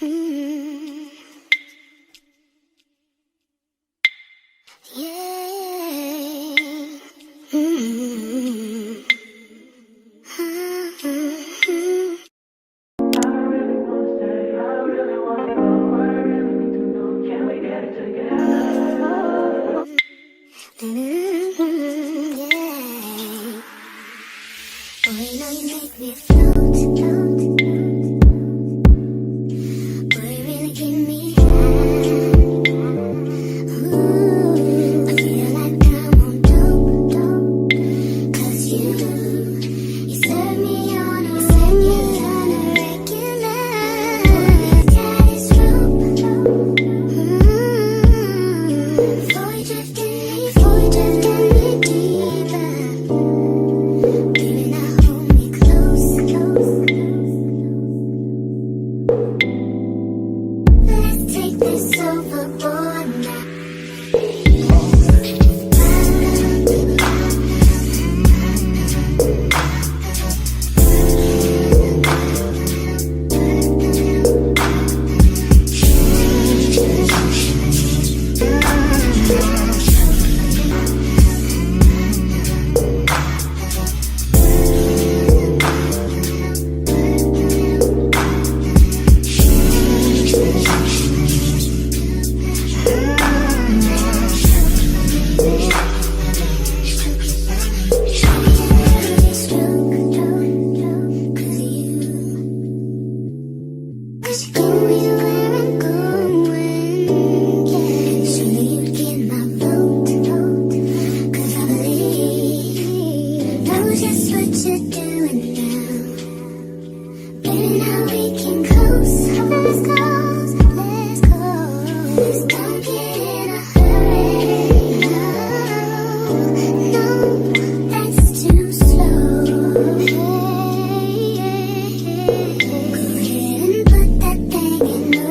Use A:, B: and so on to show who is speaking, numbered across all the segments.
A: Go ahead and put that thing in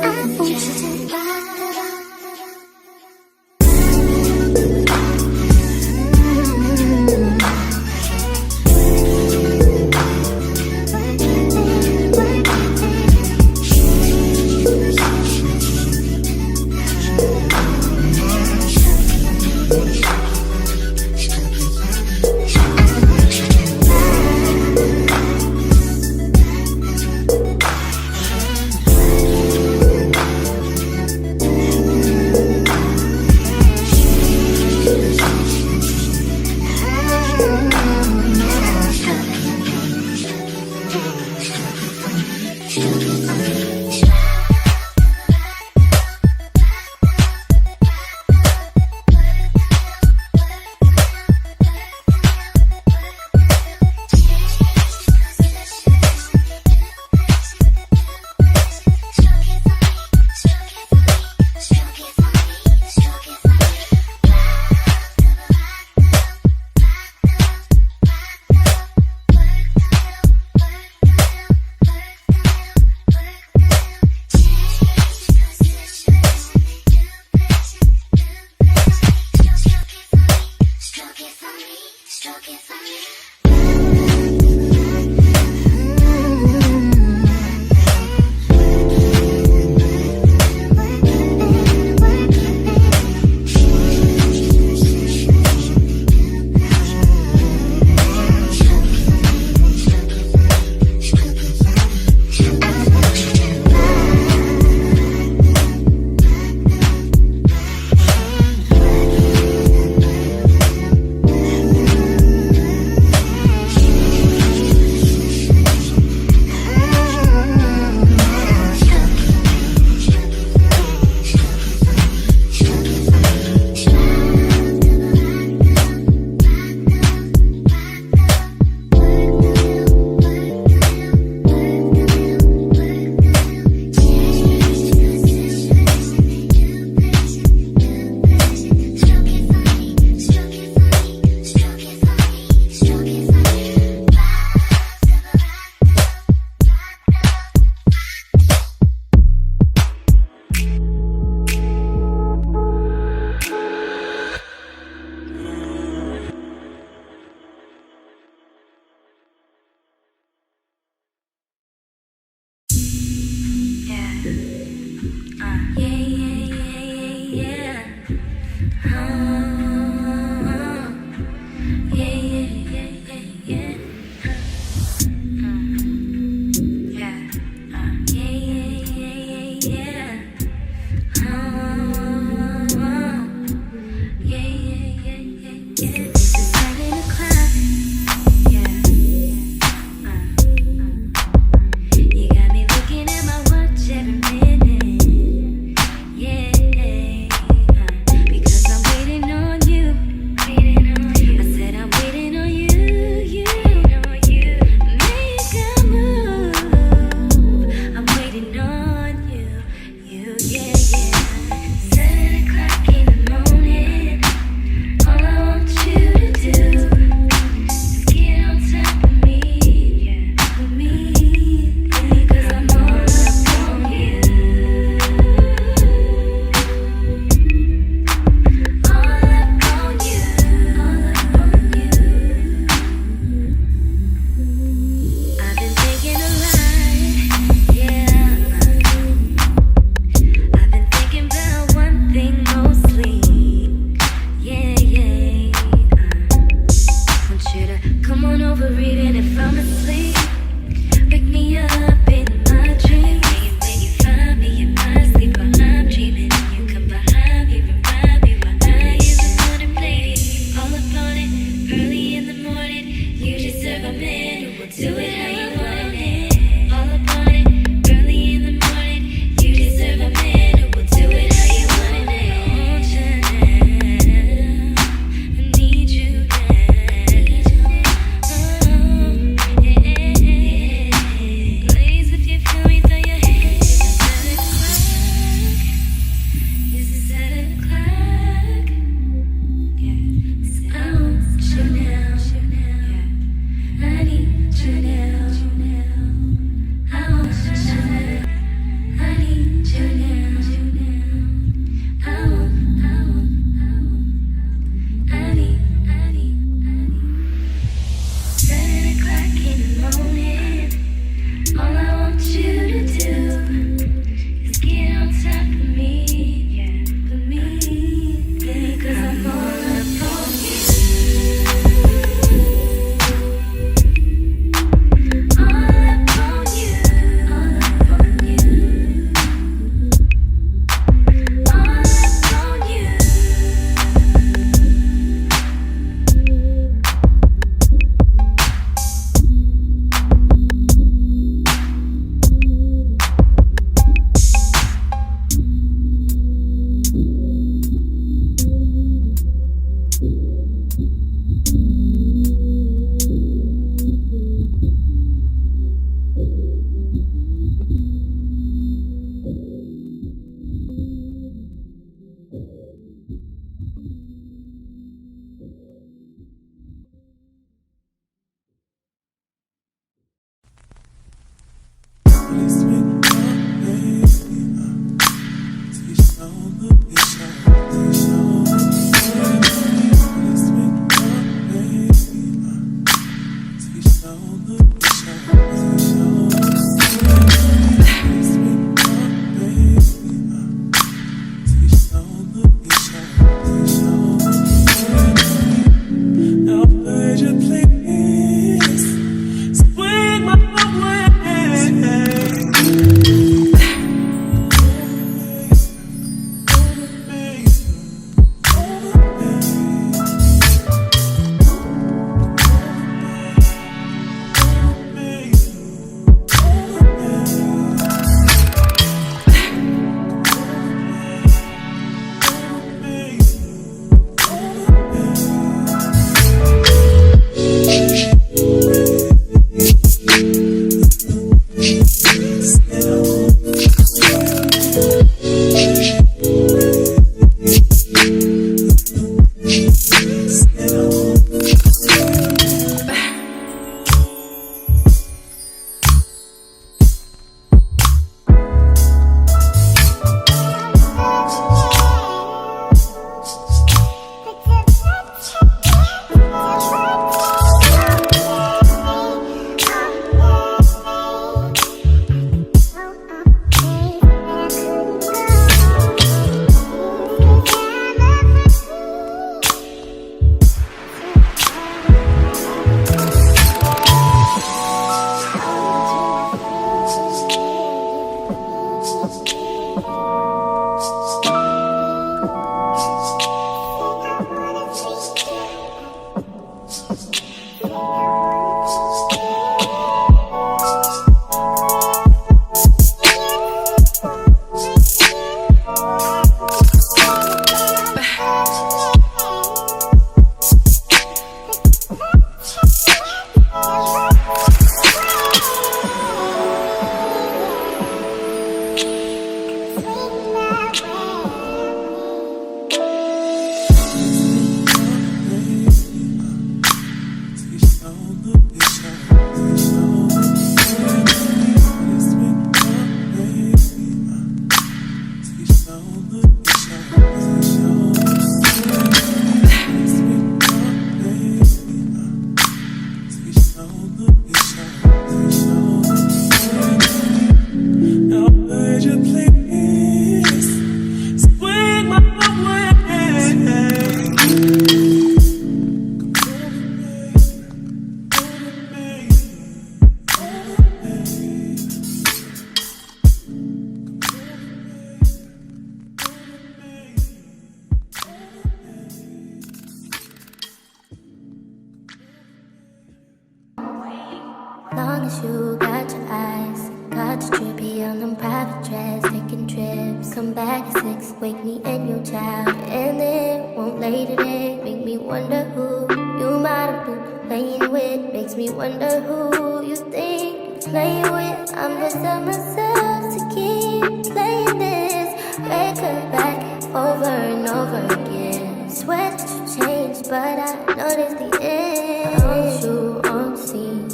A: Long as you got your eyes, got your trippy on them private jets, taking trips. Come back at 6, wake me and your child, and then won't lay today. Make me wonder who you might have been playing with. Makes me wonder who you think you're playing with. I'm gonna tell myself to keep playing this record back over and over again. Swear that you changed, but I noticed the end. I want you on the scene.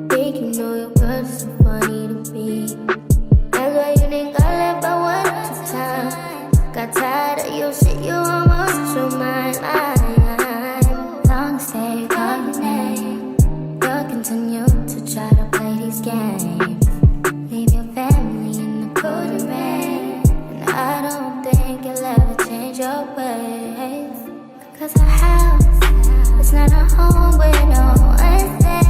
A: Think you know your girl is so funny to me. That's why you didn't got left by 1 or 2 times. Got tired of your shit, you almost your mind. Long stay, call your name. You'll continue to try to play these games. Leave your family in the cold and rain. And I don't think you'll ever change your ways. Cause our house is not a home where no one's there.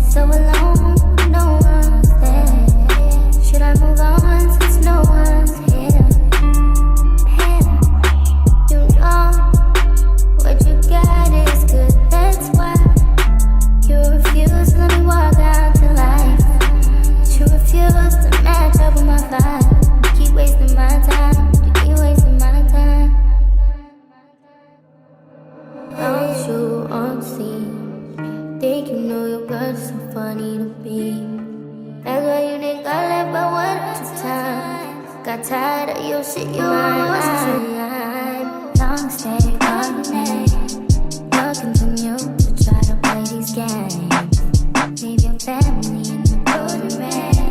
A: So alone, no one's there. Should I move on since no one's here? You know what you got is good, that's why you refuse to let me walk out to life. You refuse to match up with my vibe. You keep wasting my time, you keep wasting my time. I want you on the scene. Think you know your girl is so funny to me. That's why you didn't got left by 1 or 2 times. Got tired of your shit, you almost your long stay, call your name. You'll continue to try to play these games. Leave your family in the cold and rain.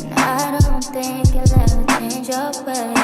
A: And I don't think you'll ever change your ways.